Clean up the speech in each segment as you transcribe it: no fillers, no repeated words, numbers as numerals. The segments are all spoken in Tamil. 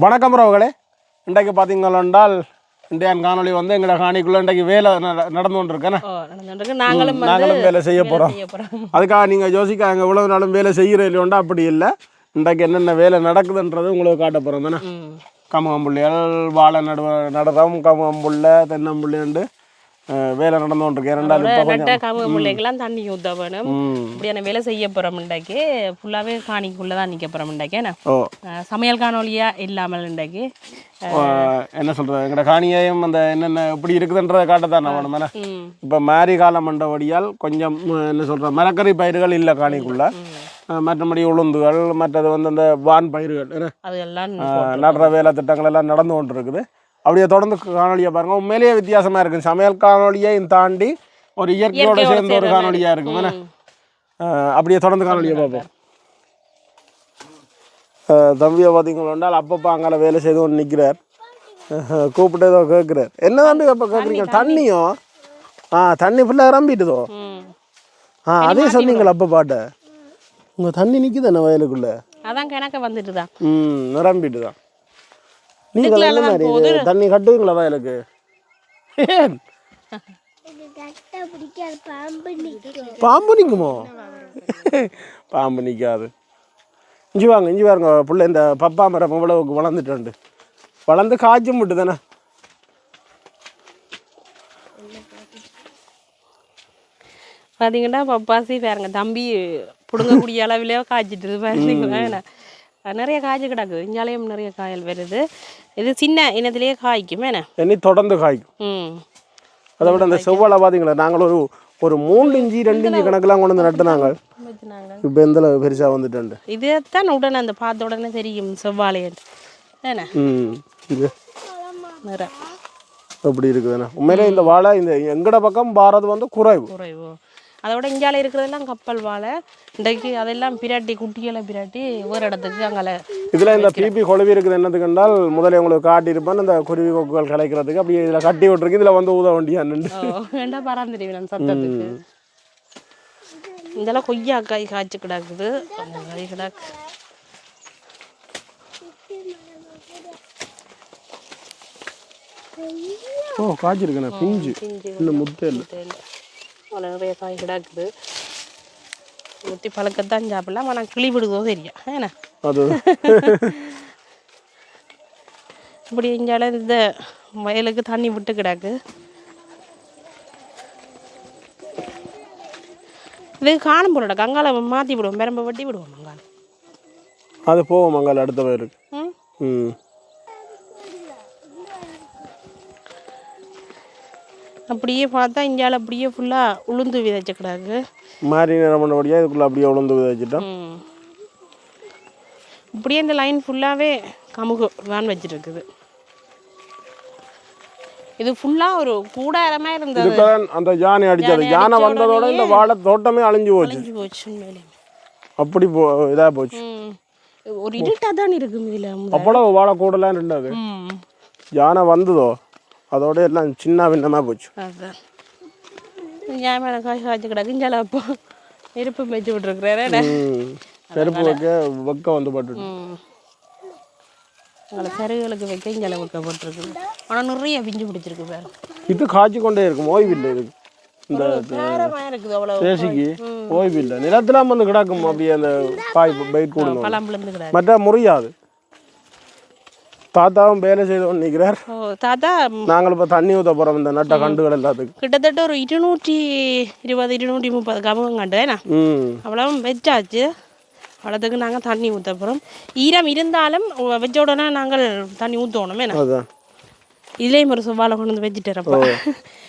வணக்கம் ரோகளே. இன்றைக்கு பார்த்தீங்களென்றால் இந்தியா காணொலி வந்து எங்களோட காணிக்குள்ளே இன்றைக்கு வேலை நடந்து கொண்டிருக்கேன். நாங்களும் வேலை செய்ய போகிறோம். அதுக்காக நீங்கள் யோசிக்க அங்கே இவ்வளவு நாளும் வேலை செய்கிற இல்லையோண்டா அப்படி இல்லை. இன்றைக்கு என்னென்ன வேலை நடக்குதுன்றது உங்களுக்கு காட்ட போகிறோம் தானே. கமுகம்புள்ளிகள் வாழை நடுறோம், கமுகம்புள்ளை தென்னம்புள்ளிண்டு வேலை நடந்து கொண்டிருக்கு. நட்ட கமுக முல்லைக்கெல்லாம் தண்ணி ஊற்ற வேணும். இப்படியான வேலை செய்ய போகிறோம். இன்றைக்கு ஃபுல்லாகவே காணிக்குள்ளே தான் நிற்க போகிறோம். இன்றைக்கு சமையல் காணொலியா இல்லாமல் இன்றைக்கு என்ன சொல்கிறது, எங்களோட காணியையும் அந்த என்னென்ன எப்படி இருக்குதுன்றதை காட்டத்தான் நான் வேணும். இப்போ மாரி காலம் மண்டபடியால் கொஞ்சம் என்ன சொல்கிற மரக்கறி பயிர்கள் இல்லை காணிக்குள்ளே. மற்றபடி உளுந்துகள் மற்றது வந்து அந்த வான் பயிர்கள் அதெல்லாம் நடுற வேலை திட்டங்கள் எல்லாம் நடந்து கொண்டு இருக்குது. அப்படியே தொடர்ந்து காணொலியை பாருங்கள். உண்மையிலேயே வித்தியாசமாக இருக்குது. சமையல் காணொலியையும் தாண்டி ஒரு இயற்கையோடு சேர்ந்த ஒரு காணொலியாக இருக்கும். அப்படியே தொடர்ந்து காணொலியை பார்ப்போம். தம்பியை பார்த்தீங்களா அப்பப்போ அங்கே வேலை செய்து கொண்டு நிற்கிறார். கூப்பிட்டு ஏதோ கேட்குறார். என்ன தம்பி அப்போ கேட்குறீங்க? தண்ணியும் தண்ணி ஃபுல்லாக நிரம்பிட்டுதோ. அதே சொன்னீங்களா அப்போ பாட்ட உங்கள் தண்ணி நிற்குது என்ன வயலுக்குள்ளே? அதான் கணக்க வந்துட்டு தான் நிரம்பிட்டு தான். நீங்கள் என்ன மாதிரி தண்ணி கட்டுவீங்களா வயலுக்கு? பாம்பு நிற்குமோ? பாம்பு நிற்காது. இஞ்சி வாங்க பிள்ளை. இந்த பப்பா மரம் இவ்வளவுக்கு வளர்ந்துட்டு வளர்ந்து காய்ச்சும் விட்டு தானே. பார்த்தீங்கன்னா பப்பாசி பாருங்க தம்பி பிடுங்கக்கூடிய அளவிலே காய்ச்சிட்டு பாருங்களா. நிறைய காய்ச்சி கிடக்குது. இஞ்சாலையும் நிறைய காயல் வருது. இது சின்ன இனத்திலேயே காய்க்கும். என்ன தொடர்ந்து காய்க்கும். அதை விட அந்த செவ்வாழை பார்த்தீங்களா, நாங்கள் ஒரு 3 இஞ்சி 2 இஞ்சி கணக்கெல்லாம் கொண்டு வந்து நட்டுனாங்க. இப்போ எந்த பெருசாக வந்துட்டு இதுதான் உடனே அந்த பார்த்த உடனே தெரியும் செவ்வாழை ஏன்னா இது எப்படி இருக்குதுண்ணா. உண்மையிலே இந்த வாழை இந்த எங்கட பக்கம் பாரது வந்து குறைவு. அதோட இங்கால இருக்கிறதெல்லாம் கப்பல் வாழை. இன்றைக்கு அதெல்லாம் பிராட்டி குட்டிகளை பிராட்டி ஒரு இடத்துக்கு அங்கே இதில் இந்த பிபி கொழுவி இருக்குது. என்னதுக்கு என்றால் முதல்ல உங்களுக்கு காட்டியிருப்பேன் இந்த குருவி கொக்குகள் கலைக்கிறதுக்கு. அப்படியே இதில் கட்டி விட்டுருக்கு. இதில் வந்து ஊத வண்டியான்னு வேண்டா பராந்துருவி நான் சத்தத்துக்கு. இதெல்லாம் கொய்யாக்காய் காய்ச்சி கிடக்குது. காய் கிடக்கு. காய்ச்சிருக்கேண்ணா பிஞ்சு இன்னும் முட்டை இல்லை. நிறைய காய் கிடக்குது. முத்தி பழக்கத்தான் சாப்பிடலாம். ஆனால் கிளி விடுதோ தெரியும். ஏன்னா அது இப்படி இங்கால இந்த வயலுக்கு தண்ணி விட்டு கிடக்கு. இது காணும் போல கங்கால மாற்றி விடுவோம். பெரம்ப வட்டி விடுவோம். மங்கால அது போவோம். மங்கால அடுத்த வயலுக்கு. அப்படியே பார்த்தா இந்தியாவில் அப்படியே ஃபுல்லாக உளுந்து விதைச்ச கிடாக்கு. மாறி நேரம் பண்ணபடியாக இதுக்குள்ளே அப்படியே உளுந்து விதைச்சிட்டோம். இப்படியே இந்த லைன் ஃபுல்லாகவே கமுகு வேன் வச்சுருக்குது. இது ஃபுல்லாக ஒரு கூடாரமாக இருந்தது. அந்த யானை அடித்தது. யானை வந்ததோட இந்த வாழை தோட்டமே அழிஞ்சு போச்சு. அப்படி இதாக போச்சு. ஒரு இருட்டாக தான் இருக்கும். இதில் அவ்வளோ வாழை கூடலாம் இருந்தது. யானை வந்ததோ அதோட எல்லாம் சின்ன பின்னமாக போச்சு. அதுதான் ஏன் காய் காய்ச்சி கிடக்கு. இஞ்சால அப்போ நெருப்பு வச்சு விட்டுருக்குறாரு. நெருப்பு வைக்க வந்து போட்டு சருகுகளுக்கு வைக்க இஞ்சால வைக்கப்பட்டிருக்கு. ஆனால் நிறைய பிஞ்சு பிடிச்சிருக்கு பேர். இது காய்ச்சி கொண்டே இருக்கும். ஓய்வில்லை இருக்கு. இந்த இருக்குது அவ்வளோ தேசிக்கு ஓய்வில்லை. நிலத்திலாம் வந்து கிடக்கும். அப்படியே அந்த காய் பயிர் கூட பழம்புலேருந்து கிடக்கு. மற்ற முறியாது. தாத்தாவும் வேலை செய்து கொண்டு நிற்கிறார். தாத்தா நாங்கள் இப்போ தண்ணி ஊற்ற போகிறோம் இந்த நட்ட கண்டுகள் எல்லாத்துக்கும். கிட்டத்தட்ட ஒரு 220 230 கமுகம் கண்டு அவ்வளோ வச்சாச்சு. அவ்வளோத்துக்கு நாங்கள் தண்ணி ஊற்ற போகிறோம். ஈரம் இருந்தாலும் வச்ச உடனே நாங்கள் தண்ணி ஊற்றணும். அதுதான் இதுலேயும் ஒரு செவ்வாழை கொண்டு வந்து வச்சுட்டுறப்போ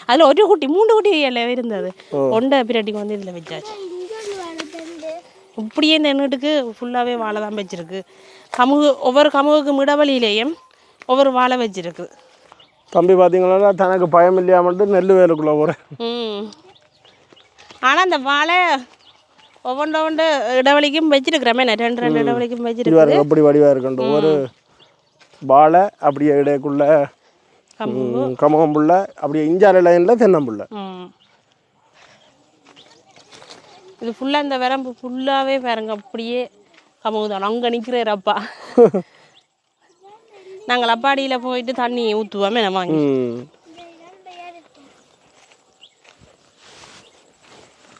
அதில் ஒரு குட்டி 3 குட்டி எல்லாம் இருந்தது. ஒண்டை பிராட்டிக்கு வந்து இதில் வச்சாச்சு. இப்படியே இந்த எண்ணூட்டுக்கு ஃபுல்லாகவே வாழை தான் வச்சிருக்கு. கமுகு ஒவ்வொரு கமுகுக்கும் இடவழியிலேயும் ஒவ்வொரு வாழை வச்சிருக்கு. தம்பி பார்த்தீங்களா தனக்கு பயம் இல்லையாமட்டு நெல் வேலுக்குள்ளே போகிறேன். ஆனால் அந்த வாழை ஒவ்வொன்று இடவழிக்கும் வச்சிருக்கிறோமே. 2 இடவழிக்கும் வச்சிருக்கு. அப்படி வடிவாக இருக்கட்டும். ஒரு வாழை அப்படியே இடையக்குள்ள கமுகம்புள்ள அப்படியே இஞ்சாலை லைனில் தென்னம்புள்ள. இது ஃபுல்லாக இந்த வரம்பு ஃபுல்லாகவே பாருங்க அப்படியே கமுகுதான். அங்கே நிற்கிறார் அப்பா. நாங்கள் அப்பாடியில் போயிட்டு தண்ணி ஊற்றுவோமே நான் வாங்கி.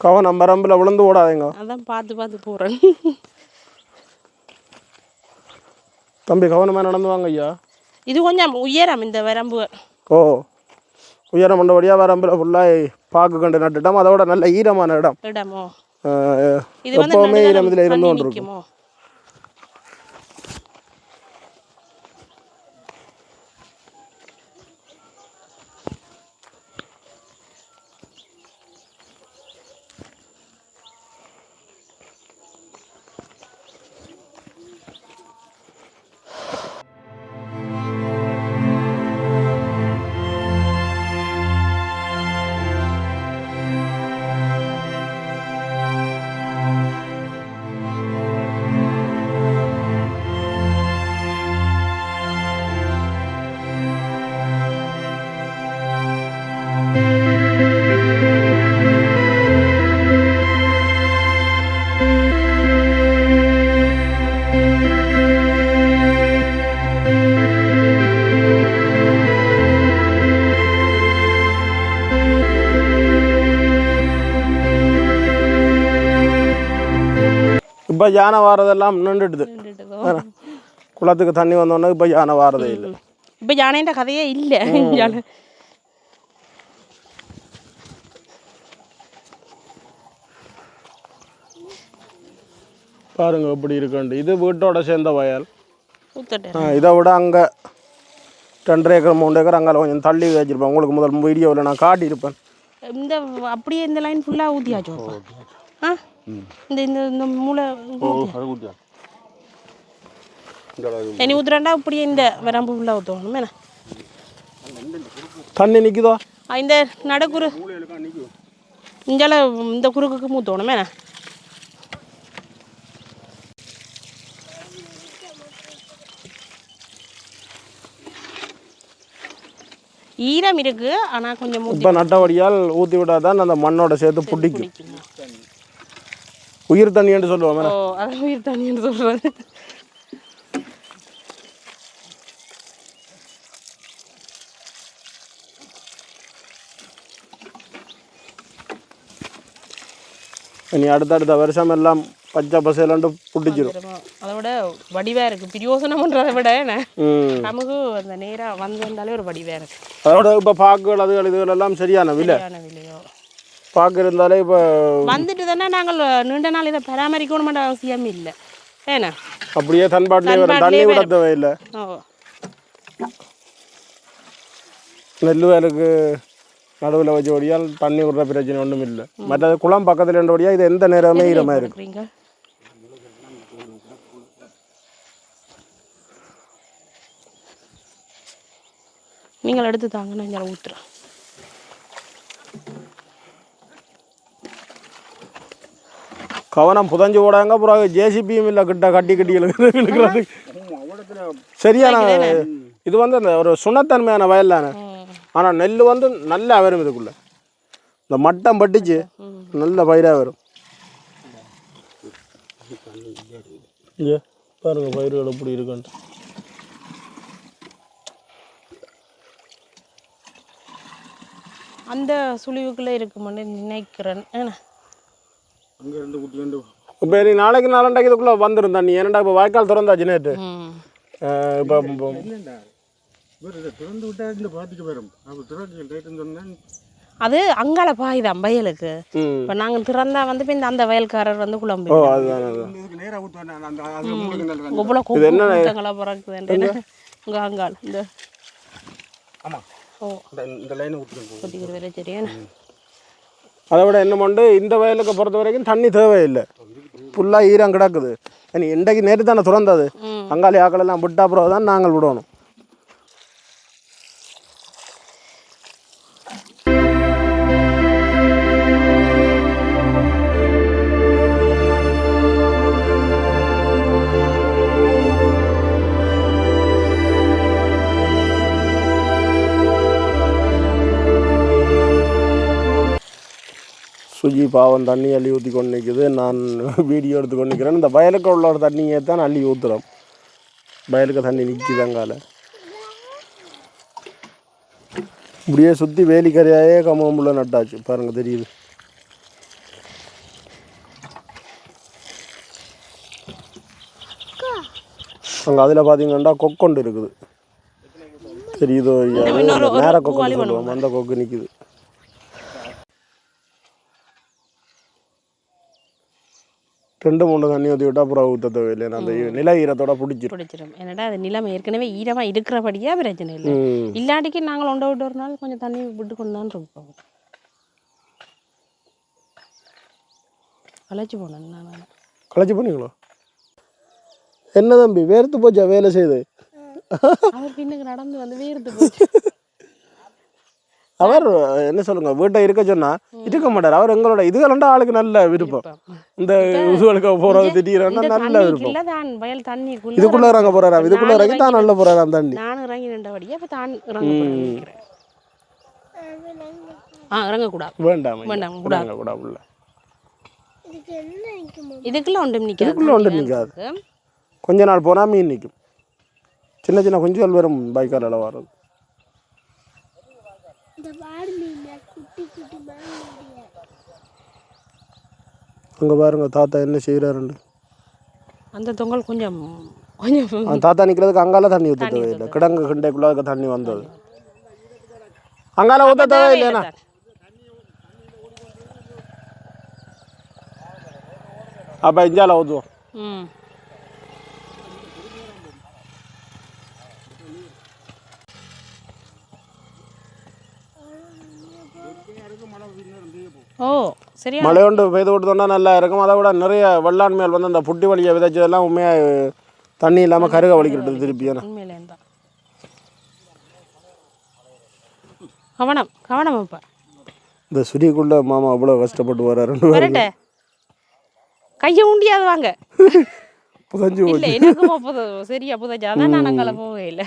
கவனம் வரம்பில் விழுந்து ஓடாதீங்க. அதான் பார்த்து பார்த்து போகிறேன். தம்பி கவனமாக நடந்து வாங்க ஐயா. இது கொஞ்சம் உயரம் இந்த வரம்பு. ஓ உயரம் பண்ணபடியாக வரம்பில் ஃபுல்லாக பாக்கு கண்டு நட்டுட்டோம். அதோட நல்ல ஈரமான இடமோ எப்போவுமே ஈரம் இதில் இருந்து கொண்டு இருக்குமோ. இப்போ யானை வாரதெல்லாம் நின்றுடுது. குளத்துக்கு தண்ணி வந்தோன்னா இப்போ யானை வாரதே இல்லை. இப்போ யானைன்ற கதையே இல்லை. பாருங்க எப்படி இருக்குண்டு. இது வீட்டோட சேர்ந்த வயல். இதை விட அங்கே 2 ஏக்கர் 3 ஏக்கர் அங்கே கொஞ்சம் தள்ளி வச்சிருப்பேன். உங்களுக்கு முதல் வீடியோவில் நான் காட்டியிருப்பேன். இந்த அப்படியே இந்த லைன் ஃபுல்லாக ஊற்றியாச்சோ? ஆ இந்த இந்த இந்த மூளை இனி ஊற்றுறாண்டா இப்படியே இந்த வரம்பு ஃபுல்லாக ஊற்றணும். என்ன தண்ணி நிற்குதோ? இந்த நடுக்குறு இஞ்சால இந்த குறுக்குக்கு மூத்தணும். என்ன ஈரம் இருக்கு, ஆனால் கொஞ்சம் இப்போ நட்டவடியால் ஊற்றி விட்டாதான் அந்த மண்ணோட சேர்த்து பிடிக்கும். உயிர் தண்ணி என்று சொல்லுவோம். ஓ அதான் உயிர் தண்ணி என்று சொல்கிறது. இனி அடுத்தடுத்த வருஷம் எல்லாம் பச்சை பசையிலாண்டு பிடிச்சிடும். அதை விட வடிவாக இருக்குது. பிரியோசனம் பண்ணுறதை விட நமக்கு அந்த நேராக வந்தாலே ஒரு வடிவாக இருக்குது. அதோட இப்போ பாக்குகள் அதுகள் இதுகள் எல்லாம் சரியான விலையோ பாக்கு இருந்தாலே இப்போ வந்துட்டு தானே நாங்கள் நீண்ட நாள் இதை பராமரிக்கணும் அவசியம் இல்லை. ஏன்னா அப்படியே தன்பாட்டிலே வரும். தண்ணி விட தேவையில்லை. நெல் வயலுக்கு நடுவில் வச்சபடியால் தண்ணி விடுற பிரச்சனை ஒன்றும் இல்லை. மற்றது குளம் பக்கத்தில் இருந்தபடியாக இது எந்த நேரமே ஈரமாக இருக்கு. நீங்கள் எடுத்து தாங்க, நான் இங்கே ஊற்றுறேன். கவனம் புதஞ்சு போடாங்க. அப்புறம் ஜேசிபியும் இல்லை கிட்ட கட்டி கட்டி இழுக்கிறது. சரியான இது வந்து அந்த ஒரு சுண்ணத்தன்மையான வயல் தானே. ஆனால் நெல் வந்து நல்லா வரும். இதுக்குள்ள இந்த மட்டம் பட்டுச்சு நல்ல பயிராக வரும். இங்கே பாருங்க பயிர்கள் எப்படி இருக்குன்ட்டு. அந்த சுழிவுக்குள்ளே இருக்குமென்னு நினைக்கிறேன். இப்போ நீ நாளைக்கு நாளாண்டாக்கு இதுக்குள்ளே வந்துடும் தண்ணி. ஏன்னாண்டா இப்போ வாய்க்கால் திறந்தாச்சு நேற்று. இப்போ அது அங்கால பாயுதான் வயலுக்கு. இப்போ நாங்கள் திறந்தா வந்து இப்போ அந்த வயல்காரர் வந்து குழம்பு இவ்வளோ கூட்டங்களா பிறக்குது உங்க அங்கால் இந்த அதை விட என்ன பண்ணு இந்த வயலுக்கு பொறுத்த வரைக்கும் தண்ணி தேவையில்லை. ஃபுல்லாக ஈரம் கிடக்குது. இன்றைக்கு நேற்று தானே திறந்தது. அங்காளி ஆக்களெல்லாம் விட்டா அப்புறம் தான் நாங்கள் விடணும். சுஜி பாவம் தண்ணி அள்ளி ஊற்றி கொண்டு நிற்குது. நான் வீடியோ எடுத்து கொண்டு நிற்கிறேன். இந்த வயலுக்கு உள்ள தண்ணியை தான் அள்ளி ஊற்றுறோம். வயலுக்கு தண்ணி நிற்கிது அங்கால. இப்படியே சுற்றி வேலிக்கரையாயே கம்பமுள்ள நட்டாச்சு பாருங்க தெரியுது. அங்கே அதில் பார்த்தீங்கன்னா கொக்கொண்டு இருக்குது தெரியுதோ நேர கொக்கு சொல்லுவோம் அந்த கொக்கு நிற்குது. ரெண்டு மூணு தண்ணி ஊற்றி விட்டா அப்புறம் ஊற்ற தேவையில்லை. அந்த நில ஈரத்தோட பிடிச்சிரும். என்னடா அது நிலம் ஏற்கனவே ஈரமாக இருக்கிறபடியா பிரச்சனை இல்லை. இல்லாட்டிக்கு நாங்கள் ஒன்றை விட்டு ஒரு நாள் கொஞ்சம் தண்ணி விட்டு கொண்டு தான் இருப்போம். களைச்சி போனேன் நான். களைச்சி போனீங்களோ? என்ன தம்பி வேர்த்து போச்சா வேலை செய்து? அவர் பின்னுக்கு நடந்து வந்து வேர்த்து போச்சு. அவர் என்ன சொல்லுங்க வீட்டை இருக்க சொன்னா இருக்க மாட்டார். அவர் எங்களோட இதுகளண்டா ஆளுக்கு நல்ல விருப்பம். இந்த இதுகளுக்கு போறது திடீர்னா நல்ல விருப்பம். இதுக்குள்ள இறங்க போறாராம். இதுக்குள்ள இறங்கி தான் நல்ல போறாராம் தண்ணி. நான் இறங்கி நின்றபடியே அப்ப தான் இறங்க போறேன். இறங்க கூடாது. வேண்டாம் வேண்டாம் கூடாது. இதுக்குள்ள ஒன்றும் நிக்காது. இதுக்குள்ள ஒன்றும் நிக்காது. கொஞ்ச நாள் போனா மீன் நிற்கும். சின்ன சின்ன குஞ்சுகள் வரும் பைக்கால வர்றது. அங்கே பாருங்க தாத்தா என்ன செய்கிறாருண்டு. அந்த தொங்கல் கொஞ்சம் கொஞ்சம் தாத்தா நிற்கிறதுக்கு அங்கால தண்ணி ஊற்ற தேவையில்லை. கிடங்கு கிண்டைக்குள்ள தண்ணி வந்தது அங்கால ஊற்ற தேவையில்லைண்ணா. அப்போ இஞ்சால ஊற்றுவோம். ஓ சரியா மழை ஒன்று பெய்து கொடுத்தோன்னா நல்லா இருக்கும். அதை விட நிறைய வெள்ளாண்மையால் வந்து அந்த புட்டி வலியை விதைச்சதெல்லாம் உண்மையாக தண்ணி இல்லாமல் கருக வலிக்கிறது திருப்பி. கவனம் கவனம். இப்போ இந்த சுரிக்குள்ள மாமா அவ்வளோ கஷ்டப்பட்டு வர்றாரு. கையை உண்டியாது வாங்க புதஞ்சு இல்லை எனக்கு சரியா புதஞ்சாதான் நான் அங்கே போகவே இல்லை.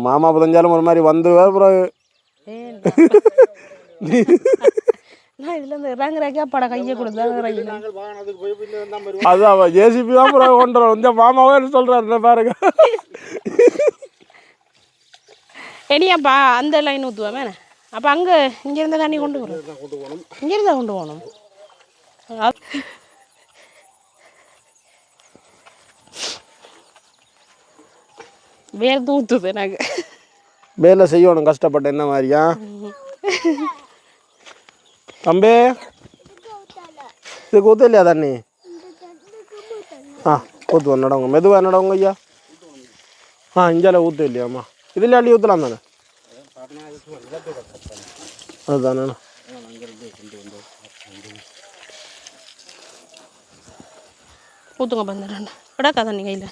மாமா புதஞ்சாலும் ஒரு மாதிரி வந்து அப்புறம் நான் இதுல இருந்து இறங்குறக்கே பட கையை கொடுத்தாங்க. அதான் ஜேசிபி தான் கொண்டு இந்த மாமாவே சொல்றாரு பாருங்க. இனியாப்பா அந்த லைன் ஊற்றுவேன். அப்போ அங்கே இங்கேருந்து தண்ணி கொண்டு போகணும். இங்கேருந்தா கொண்டு போகணும். வேர்த்து ஊற்றுது எனக்கு. வேலை செய்யணும் கஷ்டப்பட்ட என்ன மாதிரியா தம்பி? இதுக்கு ஊற்ற இல்லையா தண்ணி? ஊற்றுவோம் நடவுங்க மெதுவாக நடவுங்க ஐயா. இஞ்சால ஊற்ற இல்லையாம்மா? இதில் அள்ளி ஊற்றலாம் தானே? அதுதானே ஊற்றுங்க வந்துடுறேன். விடாக்கா தண்ணி கையில்.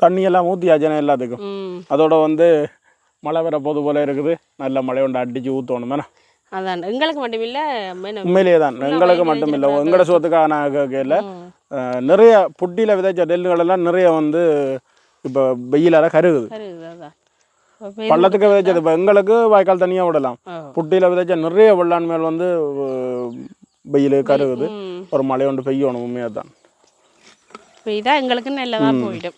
தண்ணியெல்லாம் ஊற்றியாச்சுன்னா எல்லாத்துக்கும். அதோட வந்து மழை வர போது போல இருக்குது. நல்ல மழை ஒன்று அடித்து ஊற்றணும் தானே. அதான் எங்களுக்கு மட்டும் இல்லை உண்மையிலேயே தான் எங்களுக்கு மட்டும் இல்லை. எங்களோட சொத்துக்காக நான் கேட்கல. நிறைய புட்டியில் விதைச்ச நெல்லுகளெல்லாம் நிறைய வந்து இப்போ வெயிலால் கருகுது. பள்ளத்துக்கு விதைச்சது இப்போ எங்களுக்கு வாய்க்கால் தனியாக விடலாம். புட்டியில் விதைச்ச நிறைய வெள்ளாண்மைகள் வந்து வெயில் கருகுது. ஒரு மழை ஒன்று பெய்யணும். உண்மையாக தான் இதான் எங்களுக்கு நல்லதாக போயிடும்.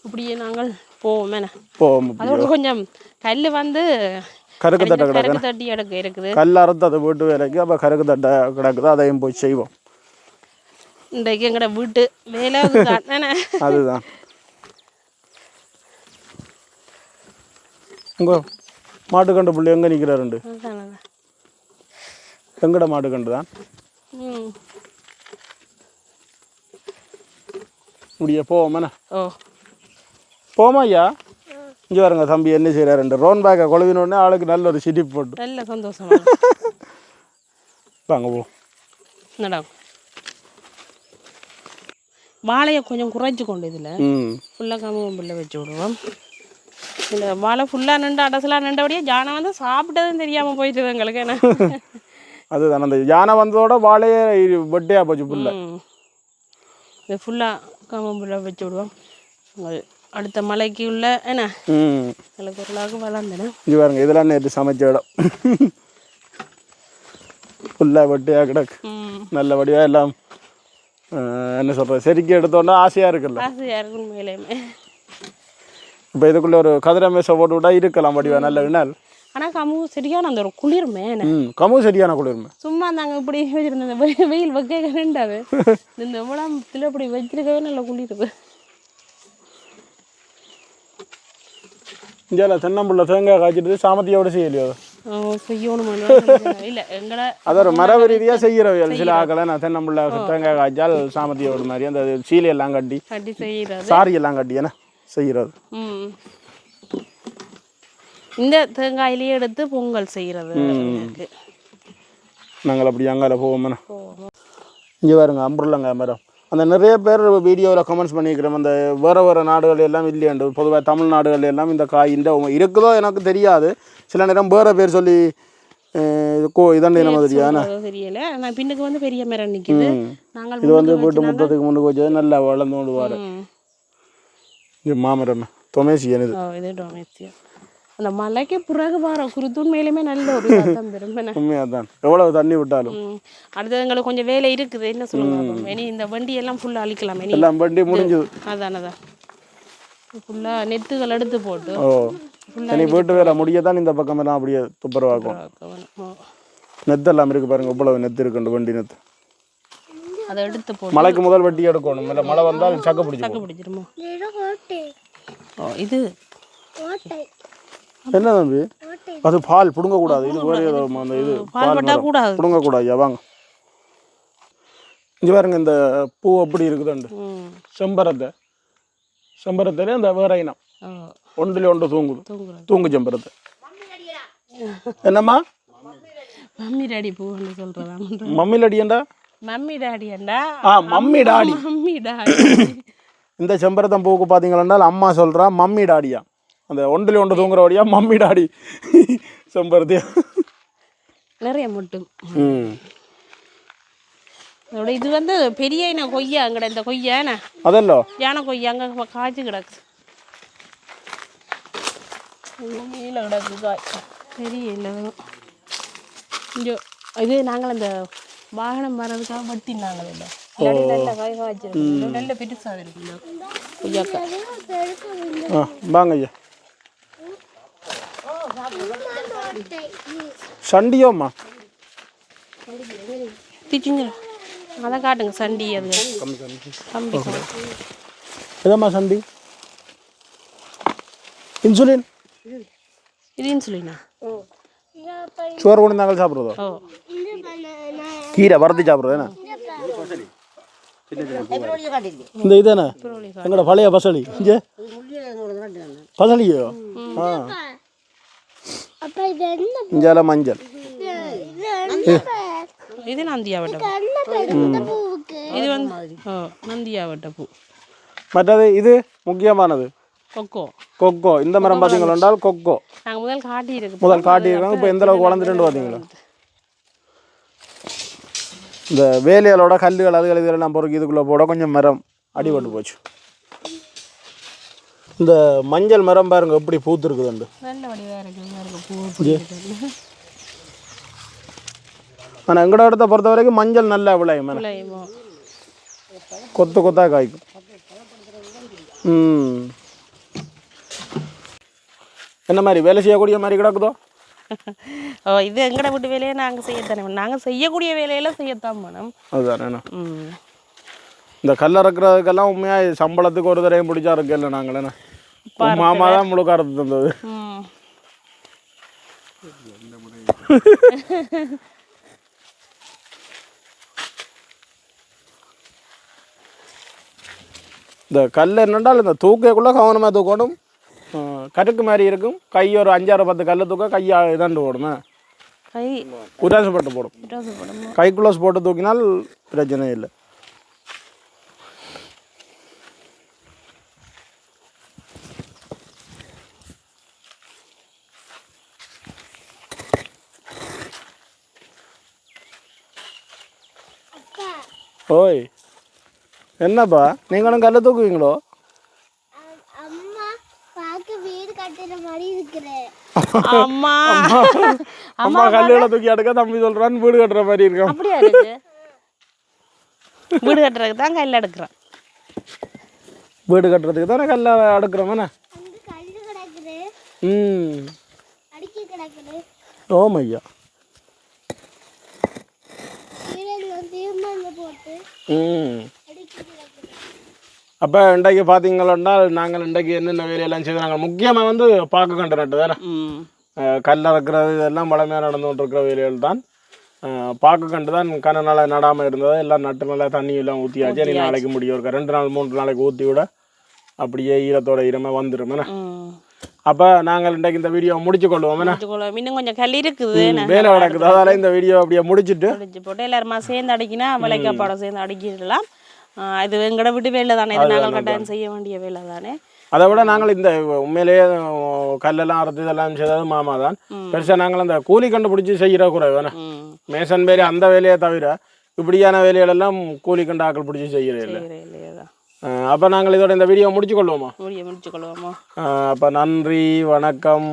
இப்படியே நாங்கள் போவோம். அதோட கொஞ்சம் கல் வந்து கருக்கு தட்டை தட்டி எடுக்க இருக்குது. கல் அறுத்து அதை வீட்டு வேலைக்கு அப்போ கருக்கு தட்டை கிடக்குது. அதையும் போய் செய்வோம். இன்றைக்கு எங்கட வீட்டு வேலை அதுதான். உங்கள் மாட்டுக்கண்டு புள்ளி எங்கே நிற்கிறாருண்டு? எங்கட மாட்டுக்கண்டு தான். முடிய போவோம். போமா ஐயா? இங்கே வருங்க தம்பி என்ன செய்கிறாருண்டு. ரோன் பேக்கை கொழுவினோடனே ஆளுக்கு நல்ல ஒரு சிரிப்பு போட்டு நல்ல சந்தோஷம். வாங்க போ. வாழையை கொஞ்சம் குறைச்சி கொண்டு இதில் ஃபுல்லாக கம்புள்ள வச்சு விடுவோம். இந்த வாழை ஃபுல்லாக நின்று அடசலாக நின்றபடியே யானை வந்து சாப்பிட்டதும் தெரியாமல் போயிட்டு எங்களுக்கு. என்ன அதுதான் அந்த யானை வந்ததோட வாழையே வெட்டையாக போச்சு ஃபுல்லாக. இது ஃபுல்லாக கம்புள்ள வச்சு விடுவோம். அடுத்த மலைக்கு உள்ள என்ன எங்களுக்கு ஒரு வளர்ந்தேன். இது பாருங்க இதெல்லாம் நேற்று சமைச்ச இடம். ஃபுல்லாக வெட்டையாக கிடக்கு. நல்லபடியாக எல்லாம் என்ன சொல்கிறது செதுக்கி எடுத்தோன்னா ஆசையாக இருக்குல்ல. ஆசையாக இருக்கும் உண்மையிலேயுமே. இப்போ இதுக்குள்ளே ஒரு கதிரை மேசை போட்டு விட்டா இருக்கலாம் வடிவா நல்ல வினால். ஆனால் கமு சரியான அந்த ஒரு குளிர்மே. கமு சரியான குளிர்மை. சும்மா நாங்கள் இப்படி வச்சுருந்தோம் வெயில் வைக்க கண்டாது இந்த உலகத்தில் இப்படி வச்சிருக்கவே நல்ல குளிர். இங்கே தென்னம்புள்ள தேங்காய் காய்ச்சிட்டு சாமத்தியோட செய்யலையோ செய்யணும் இல்லை எங்களை அது ஒரு மரபு ரீதியாக செய்கிறவைகள் சில ஆக்களை நான் தென்னம்புள்ள தேங்காய் காய்ச்சால் சாமத்தியோட மாதிரி அந்த சீலையெல்லாம் கட்டி செய்கிறது சாரியெல்லாம் கட்டி ஏன்னா செய்கிறது. இந்த தேங்காயிலேயே எடுத்து பொங்கல் செய்கிறது. நாங்கள் அப்படி அங்கால போவோம்ண்ணா. இங்கே பாருங்க அம்புருலங்க மரம். அந்த நிறைய பேர் வீடியோவில் கமெண்ட்ஸ் பண்ணிக்கிறோம் அந்த வேறு நாடுகள் எல்லாம் இல்லையாண்டு. பொதுவாக தமிழ்நாடுகள் எல்லாம் இந்த காய் இந்த இருக்குதோ எனக்கு தெரியாது. சில நேரம் வேறு பேர் சொல்லி இதாண்டு என்ன மாதிரியான தெரியல. நான் பின்னுக்கு வந்து பெரிய மரம் நிற்கிது. நாங்கள் இது வந்து வீட்டு முற்றத்துக்கு முன்னுக்கு வச்சது நல்லா வளர்ந்து கொண்டு வர இது மாமரம் டொமேசியன். இது டொமேசியன். அந்த மலைக்கு பிறகு வர குருத்தூன் மேலுமே நல்ல ஒரு சத்தம் பெருமை. உண்மையாக தான் எவ்வளவு தண்ணி விட்டாலும். அடுத்தது எங்களுக்கு கொஞ்சம் வேலை இருக்குது. என்ன சொல்லுவாங்க இனி இந்த வண்டி எல்லாம் ஃபுல்லாக அழிக்கலாம். எல்லாம் வண்டி முடிஞ்சது. அதான் ஃபுல்லாக நெத்துகள் எடுத்து போட்டு இனி வீட்டு வேலை முடிய தான் இந்த பக்கம் எல்லாம் அப்படியே துப்புரவாக்கும். நெத்தெல்லாம் இருக்கு பாருங்க இவ்வளவு நெத்து இருக்கு வண்டி நெத்து. அதை எடுத்து போட்டு மழைக்கு முதல் வட்டி எடுக்கணும். இல்லை மழை வந்தால் சக்க பிடிச்சிருமோ. இது என்ன தம்பி அது பால் பிடுங்கக்கூடாது. இது வேறு ஏதோ அந்த இது பால் பிடுங்கக்கூடாது. வாங்க இங்கே பாருங்க இந்த பூ அப்படி இருக்குதுண்டு செம்பரத்திலே அந்த வேற இனம் ஒன்றில் ஒன்று தூங்கு செம்பரத்தை. என்னம்மா மம்மி டாடி பூன்னு சொல்றதா? மம்மி டாடியண்டா மம்மி டாடியண்டா மம்மி டாடி. இந்த செம்பரத்தம் பூவுக்கு பார்த்தீங்கன்னா அம்மா சொல்கிறா மம்மி டாடியா. அந்த ஒன்றில் ஒன்று தூங்குறபடியா மம்மி டாடி செம்பருத்தியா நிறைய மட்டும். அதோட இது வந்து பெரிய இன கொய்யா அங்கட இந்த கொய்யாண்ணா அதல்லோ யானை கொய்யா அங்கே காய்ச்சி கிடக்கு. கீழே கிடக்கு காய் பெரிய இல்லை. இங்கே இது நாங்கள் அந்த வாகனம் வர்றதுக்காக வட்டினாங்க இல்லை நல்ல காய் காய்ச்சிருக்கு. நல்ல பெருசாக இருக்குல்ல கொய்யாக்காய். வாங்க ஐயா சண்டியோம்மா திச்சிங்க அதை காட்டுங்க சண்டி. அது கம்பி எதம்மா சண்டி? இன்சுலின். இது இன்சுலினா? சோறு கொண்டு நாங்கள் சாப்பிட்றதோ கீரை வறுத்து சாப்பிட்றது என்ன இந்த இதுதானே எங்களோட பழைய பசலி. இங்கே பசலியோ இஞ்சால மஞ்சள். இது நந்தியாவட்ட இது வந்து நந்தியாவட்ட பூ. மற்றது இது முக்கியமானது கொக்கோ. கொக்கோ இந்த மரம் பார்த்தீங்களா கொக்கோ நாங்கள் முதல் காட்டியிருக்காங்க. இப்போ எந்த அளவுக்கு வளர்ந்துட்டு பார்த்தீங்களா? இந்த வேலைகளோட கல்லுகள் அதுகள் இதெல்லாம் பொறுக்கி இதுக்குள்ளே போட கொஞ்சம் மரம் அடிபட்டு போச்சு. இந்த மஞ்சள் மரம் பாருங்க எப்படி பூத்து இருக்குதுண்டு. ஆனால் எங்கட இடத்த பொறுத்த வரைக்கும் மஞ்சள் நல்லா விளையும். கொத்து கொத்தா காய்க்கும். என்ன மாதிரி வேலை செய்யக்கூடிய மாதிரி கிடக்குதோ? இது எங்கட வீட்டு வேலையை நாங்கள் செய்யத்தானே. நாங்கள் செய்யக்கூடிய வேலையெல்லாம் செய்யத்தான் மேடம். அதுதானே. இந்த கல் இறக்குறதுக்கெல்லாம் உண்மையாக சம்பளத்துக்கு ஒரு தரையும் பிடிச்சா இருக்கு இல்லை நாங்கள் என்ன மாமா தான் முழுக்க அறுத்து தந்தது. இந்த கல் என்னென்றால் இந்த தூக்கைக்குள்ளே கவனமாக தூக்கணும். கருக்கு மாதிரி இருக்கும். கை ஒரு 5-6-10 கல் தூக்க கையா இதாண்டு போடுமே. உராசு போட்டு போடும். கைக்குள்ளே போட்டு தூக்கினால் பிரச்சனை இல்லை. ஓய் என்னப்பா நீங்களும் கல்ல தூக்குவீங்களோ? அம்மா கல்லுகளை தூக்கி அடுக்க தம்பி சொல்றான்னு வீடு கட்டுற மாதிரி இருக்கும். வீடு கட்டுறதுக்கு தான் கல் எடுக்கிறோம். வீடு கட்டுறதுக்கு தானே கல்லை அடுக்கிறோம் என்ன? ம் ஓமையா. ம் அப்போ இன்றைக்கு பார்த்தீங்கன்னா நாங்கள் இன்றைக்கு என்னென்ன வேலையெல்லாம் செய்து நாங்கள் முக்கியமாக வந்து பார்க்க கண்டு நட்டு தானே கல் இறக்குறது இதெல்லாம் பழமையாக நடந்து கொண்டிருக்கிற வேலைகள் தான். பார்க்க கண்டு தான் கன நாளாக நடாமல் இருந்தது எல்லாம் நட்டு நல்லா தண்ணி எல்லாம் ஊற்றியாச்சு. நீ நாளைக்கு முடியும் இருக்கா 2 நாள் 3 நாளைக்கு ஊற்றி விட அப்படியே ஈரத்தோட ஈரமாக வந்துடும். அப்போ நாங்கள் இன்றைக்கு இந்த வீடியோ முடிச்சு கொள்வோம். இன்னும் கொஞ்சம் கல் இருக்குது வேலை நடக்குது, அதால இந்த வீடியோ அப்படியே முடிச்சுட்டு போட்டு எல்லாருமா சேர்ந்து அடிக்கினா விலைக்காப்பாடம் சேர்ந்து அடிக்கிடலாம். இது எங்கட விட்டு வேலை தானே, இது நாங்கள் கட்டாயம் செய்ய வேண்டிய வேலை தானே. அதை விட நாங்கள் இந்த உண்மையிலேயே கல்லெல்லாம் அறுத்து இதெல்லாம் செய்தது மாமா தான். பெருசாக நாங்கள் அந்த கூலி கண்டுபிடிச்சி செய்கிற குறைவு வேணா மேசன் பேர் அந்த வேலையை தவிர இப்படியான வேலைகளெல்லாம் கூலி கண்டு ஆக்கள் பிடிச்சி செய்கிற இல்லை. அப்போ நாங்கள் இதோட இந்த வீடியோ முடிச்சு கொள்வோமா? முடிச்சு கொள்வோமா? அப்போ நன்றி, வணக்கம்.